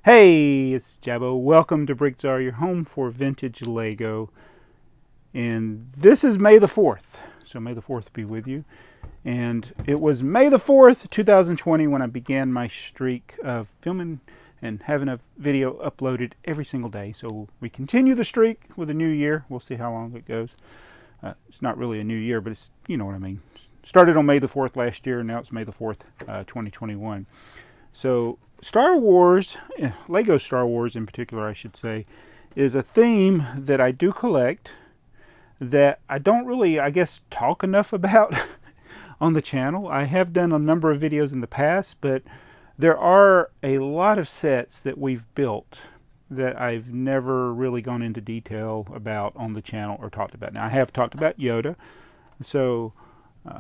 Hey, it's Jabbo. Welcome to BrickTsar, your home for vintage Lego. And this is May the 4th. So May the 4th be with you. And it was May the 4th, 2020 when I began my streak of filming and having a video uploaded every single day. So we continue the streak with a new year. We'll see how long it goes. It's not really a new year, but it's, you know what I mean. Started on May the 4th last year, and now it's May the 4th, 2021. So Star Wars, Lego Star Wars in particular, I should say, is a theme that I do collect that I don't really, I guess, talk enough about on the channel. I have done a number of videos in the past, but there are a lot of sets that we've built that I've never really gone into detail about on the channel or talked about. Now, I have talked about Yoda, so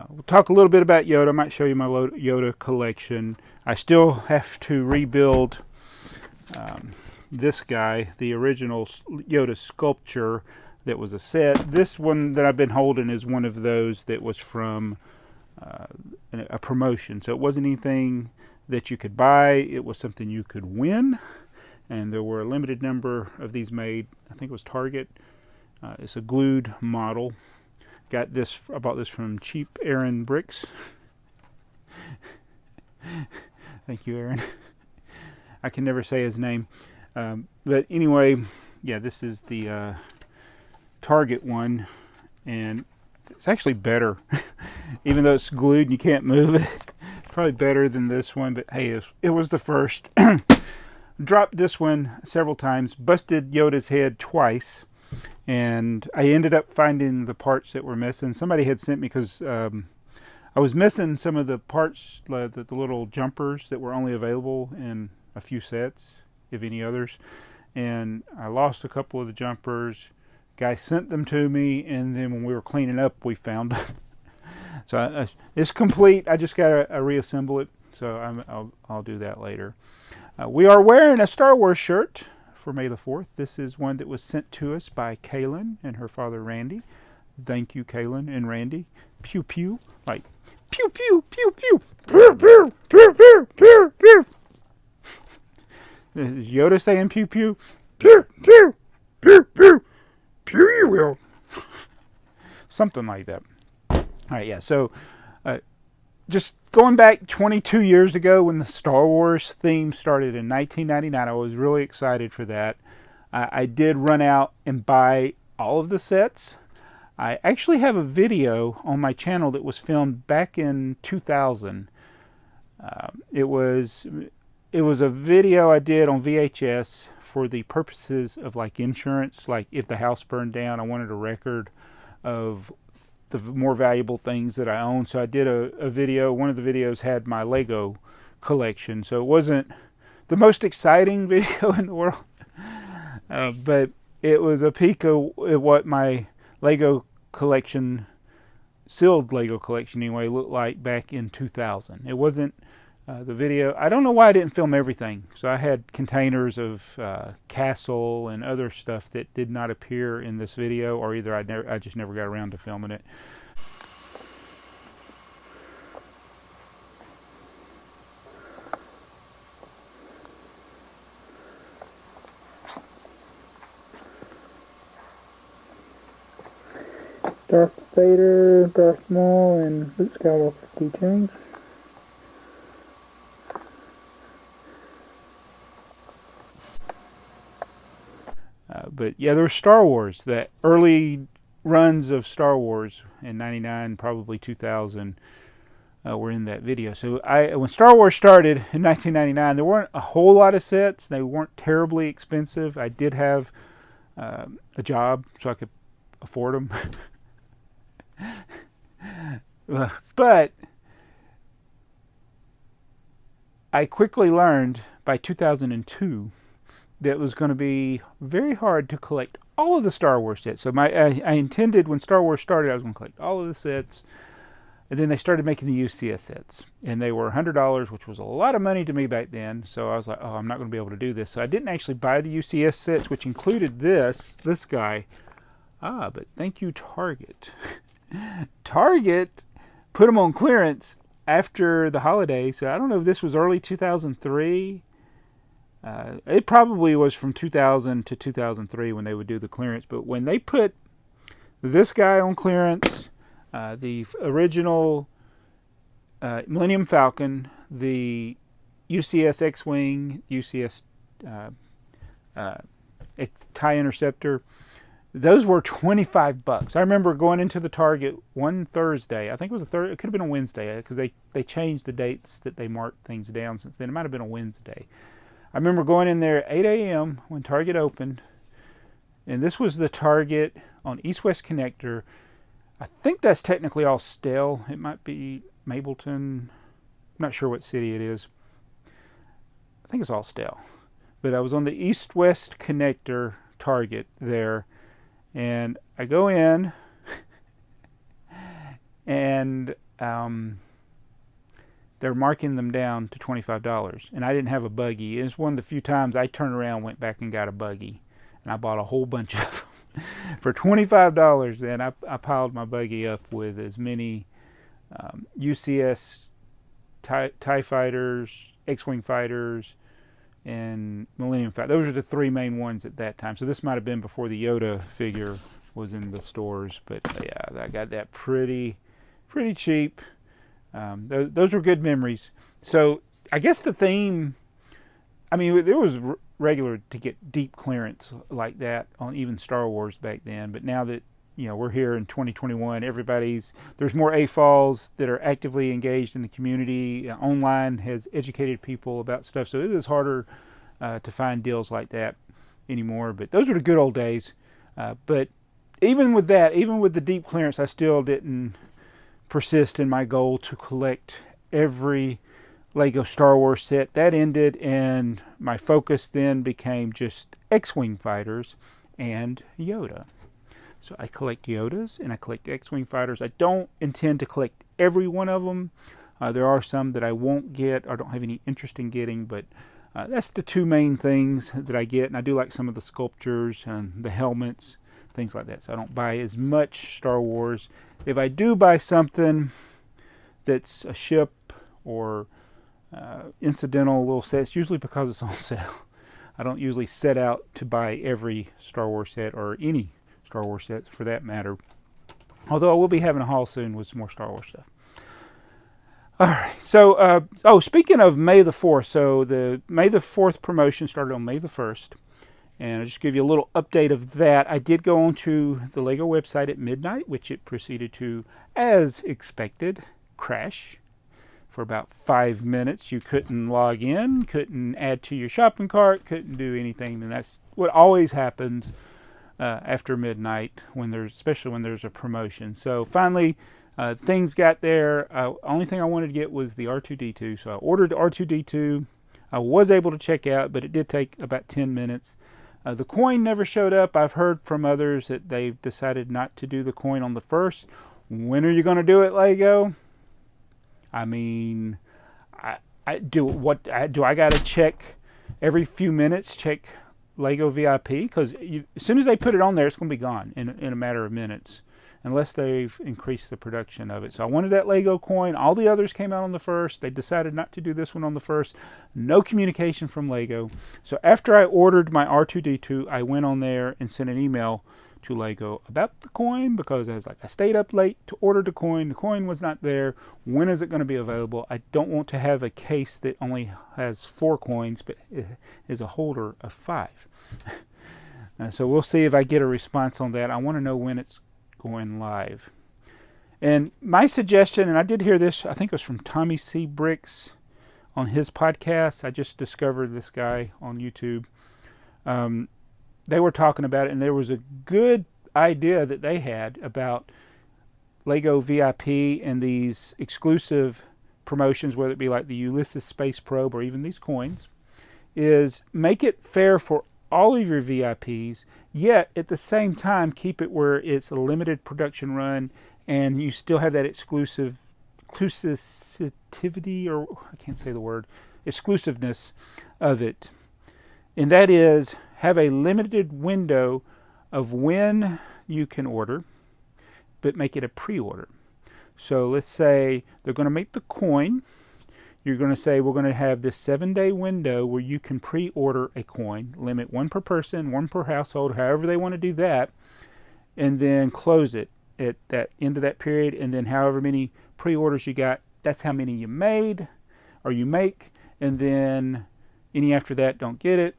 we'll talk a little bit about Yoda. I might show you my Yoda collection. I still have to rebuild this guy, the original Yoda sculpture that was a set. This one that I've been holding is one of those that was from a promotion. So it wasn't anything that you could buy. It was something you could win. And there were a limited number of these made. I think it was Target. It's a glued model. Got this. I bought this from Cheap Aaron Bricks. Thank you, Aaron. I can never say his name. But anyway, yeah, this is the Target one. And it's actually better. Even though it's glued and you can't move it. It's probably better than this one. But hey, it was the first. Dropped this one several times. Busted Yoda's head twice. And I ended up finding the parts that were missing. Somebody had sent me, because I was missing some of the parts, the little jumpers that were only available in a few sets, if any others. And I lost a couple of the jumpers. Guy sent them to me, and then when we were cleaning up, we found them. So it's complete. I just got to reassemble it. So I'll do that later. We are wearing a Star Wars shirt for May the 4th. This is one that was sent to us by Kaylin and her father Randy. Thank you, Kaylin and Randy. Pew pew, like pew pew pew pew. Pew pew pew pew pew pew. Is Yoda saying pew pew? Pew pew pew pew pew. You will. Something like that. All right, yeah. So, just going back 22 years ago when the Star Wars theme started in 1999, I was really excited for that. I did run out and buy all of the sets. I actually have a video on my channel that was filmed back in 2000. It was a video I did on VHS for the purposes of like insurance. Like if the house burned down, I wanted a record of the more valuable things that I own. So I did a video. One of the videos had my Lego collection. So it wasn't the most exciting video in the world. But it was a peek of what my Lego collection, sealed Lego collection anyway, looked like back in 2000. It wasn't the video. I don't know why I didn't film everything. So I had containers of Cassville and other stuff that did not appear in this video, or either I just never got around to filming it. Darth Vader, Darth Maul, and Luke Skywalker keychains. But yeah, there was Star Wars. The early runs of Star Wars in '99, probably 2000, were in that video. So when Star Wars started in 1999, there weren't a whole lot of sets. They weren't terribly expensive. I did have a job, so I could afford them. But I quickly learned by 2002 that it was going to be very hard to collect all of the Star Wars sets. So I intended, when Star Wars started, I was going to collect all of the sets. And then they started making the UCS sets. And they were $100, which was a lot of money to me back then. So I was like, oh, I'm not going to be able to do this. So I didn't actually buy the UCS sets, which included this guy. But thank you, Target. Target put them on clearance after the holiday. So I don't know if this was early 2003. It probably was from 2000 to 2003 when they would do the clearance. But when they put this guy on clearance, the original Millennium Falcon, the UCS X-Wing, UCS TIE Interceptor, those were $25. I remember going into the Target one Thursday. I think it was it could have been a Wednesday because they changed the dates that they marked things down since then. It might have been a Wednesday. I remember going in there at 8 a.m. when Target opened, and this was the Target on East-West Connector. I think that's technically all Stell. It might be Mableton. I'm not sure what city it is. I think it's all Stell. But I was on the East-West Connector Target there, and I go in, and they're marking them down to $25. And I didn't have a buggy. It's one of the few times I turned around, went back and got a buggy. And I bought a whole bunch of them. For $25, then I piled my buggy up with as many UCS TIE fighters, X-Wing fighters, and Millennium Falcon. Those are the three main ones at that time. So this might have been before the Yoda figure was in the stores. But yeah, I got that pretty cheap. Those were good memories. So I guess the theme, I mean, it was regular to get deep clearance like that on even Star Wars back then. But now that, you know, we're here in 2021, there's more AFOLs that are actively engaged in the community. Online has educated people about stuff, so it is harder to find deals like that anymore. But those were the good old days. But even with that, even with the deep clearance, I still didn't persist in my goal to collect every Lego Star Wars set. That ended, and my focus then became just X-Wing fighters and Yoda. So I collect Yodas and I collect X-Wing fighters. I don't intend to collect every one of them. There are some that I won't get or don't have any interest in getting, but that's the two main things that I get. And I do like some of the sculptures and the helmets, things like that. So I don't buy as much Star Wars. If I do buy something that's a ship or incidental little set, it's usually because it's on sale. I don't usually set out to buy every Star Wars set or any Star Wars sets for that matter. Although I will be having a haul soon with some more Star Wars stuff. Alright, so, speaking of May the 4th, so the May the 4th promotion started on May the 1st. And I'll just give you a little update of that. I did go onto the Lego website at midnight, which it proceeded to, as expected, crash for about 5 minutes. You couldn't log in, couldn't add to your shopping cart, couldn't do anything. And that's what always happens after midnight, especially when there's a promotion. So finally, things got there. Only thing I wanted to get was the R2-D2. So I ordered the R2-D2. I was able to check out, but it did take about 10 minutes. The coin never showed up. I've heard from others that they've decided not to do the coin on the 1st. When are you going to do it, Lego? I mean, do I got to check every few minutes? Check Lego VIP, because as soon as they put it on there, it's going to be gone in a matter of minutes, unless they've increased the production of it. So I wanted that Lego coin. All the others came out on the 1st. They decided not to do this one on the 1st. No communication from Lego. So after I ordered my R2-D2, I went on there and sent an email to Lego about the coin, because I was like, I stayed up late to order the coin. The coin was not there. When is it going to be available? I don't want to have a case that only has 4 coins, but it is a holder of 5. So we'll see if I get a response on that. I want to know when it's going live. And my suggestion, and I did hear this, I think it was from TheyMightBeBricks on his podcast. I just discovered this guy on YouTube. They were talking about it, and there was a good idea that they had about Lego VIP and these exclusive promotions, whether it be like the Ulysses Space Probe or even these coins, is make it fair for all of your VIPs, yet at the same time keep it where it's a limited production run and you still have that exclusivity, or I can't say the word, exclusiveness of it. And that is, have a limited window of when you can order, but make it a pre-order. So let's say they're going to make the coin. you're going to say we're going to have this 7-day window where you can pre-order a coin, limit one per person, one per household, however they want to do that, and then close it at that end of that period, and then however many pre-orders you got, that's how many you made or you make, and then any after that don't get it.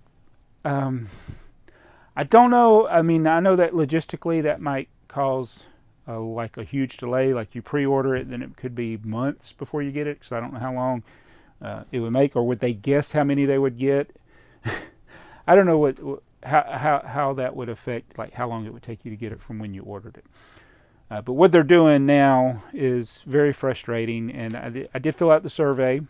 I don't know. I mean, I know that logistically that might cause like a huge delay. Like you pre-order it, then it could be months before you get it, because I don't know how long it would make, or would they guess how many they would get? I don't know how that would affect, like how long it would take you to get it from when you ordered it. But what they're doing now is very frustrating, and I did fill out the survey.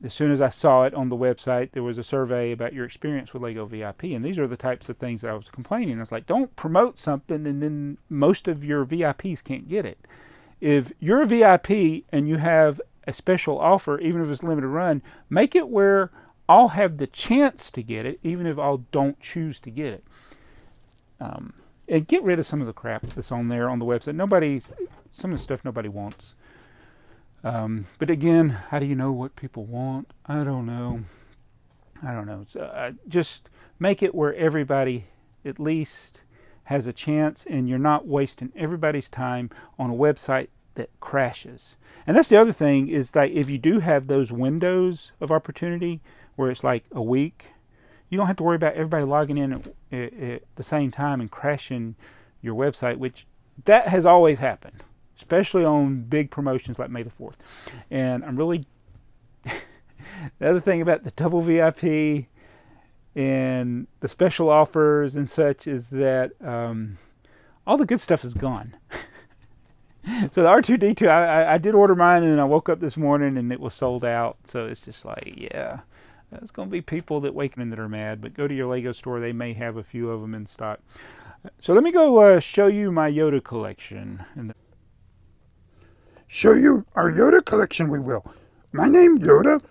As soon as I saw it on the website, there was a survey about your experience with Lego VIP, and these are the types of things that I was complaining. I was like, don't promote something and then most of your VIPs can't get it. If you're a VIP and you have a special offer, even if it's limited run, make it where all have the chance to get it, even if all don't choose to get it. And get rid of some of the crap that's on there on the website. Some of the stuff nobody wants. But again, how do you know what people want? I don't know. So, just make it where everybody at least has a chance, and you're not wasting everybody's time on a website that crashes. And that's the other thing, is that if you do have those windows of opportunity where it's like a week, you don't have to worry about everybody logging in at the same time and crashing your website, which that has always happened, especially on big promotions like May the 4th. And I'm really... the other thing about the double VIP and the special offers and such is that all the good stuff is gone. So the R2-D2, I did order mine, and then I woke up this morning and it was sold out. So it's just like, yeah, there's going to be people that wake up that are mad. But go to your Lego store. They may have a few of them in stock. So let me go show you my Yoda collection. Show you our Yoda collection, we will. My name Yoda.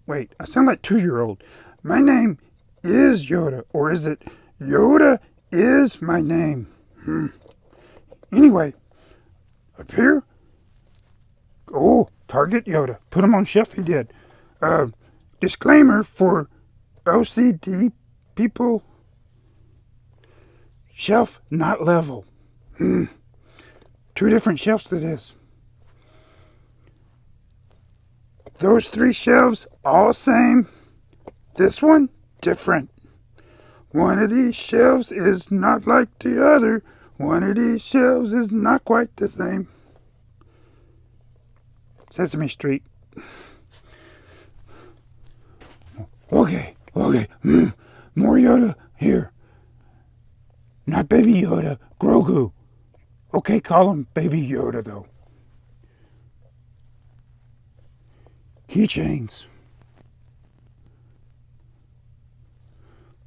Wait, I sound like 2-year-old. My name is Yoda, or is it Yoda is my name? Anyway, up here. Oh, Target Yoda. Put him on shelf, he did. Disclaimer for OCD people. Shelf not level. 2 different shelves it is. Those 3 shelves, all same. This one, different. One of these shelves is not like the other. One of these shelves is not quite the same. Sesame Street. Okay. More Yoda here. Not Baby Yoda, Grogu. Okay, call him Baby Yoda, though. Keychains.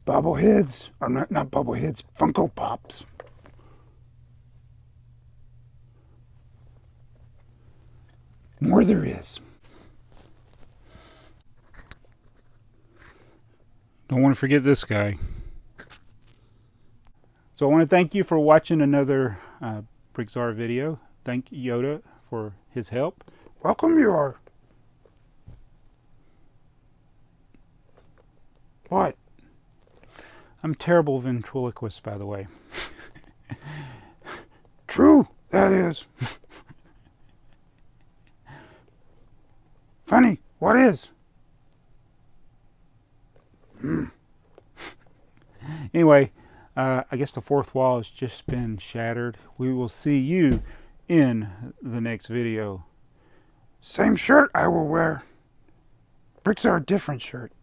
Bobbleheads. Not bobbleheads. Funko Pops. More there is. Don't want to forget this guy. So I want to thank you for watching another BrickTsar video. Thank Yoda for his help. Welcome you are. What? I'm a terrible ventriloquist, by the way. True, that is. Funny, what is? Anyway, I guess the fourth wall has just been shattered. We will see you in the next video. Same shirt I will wear. BrickTsar different shirt.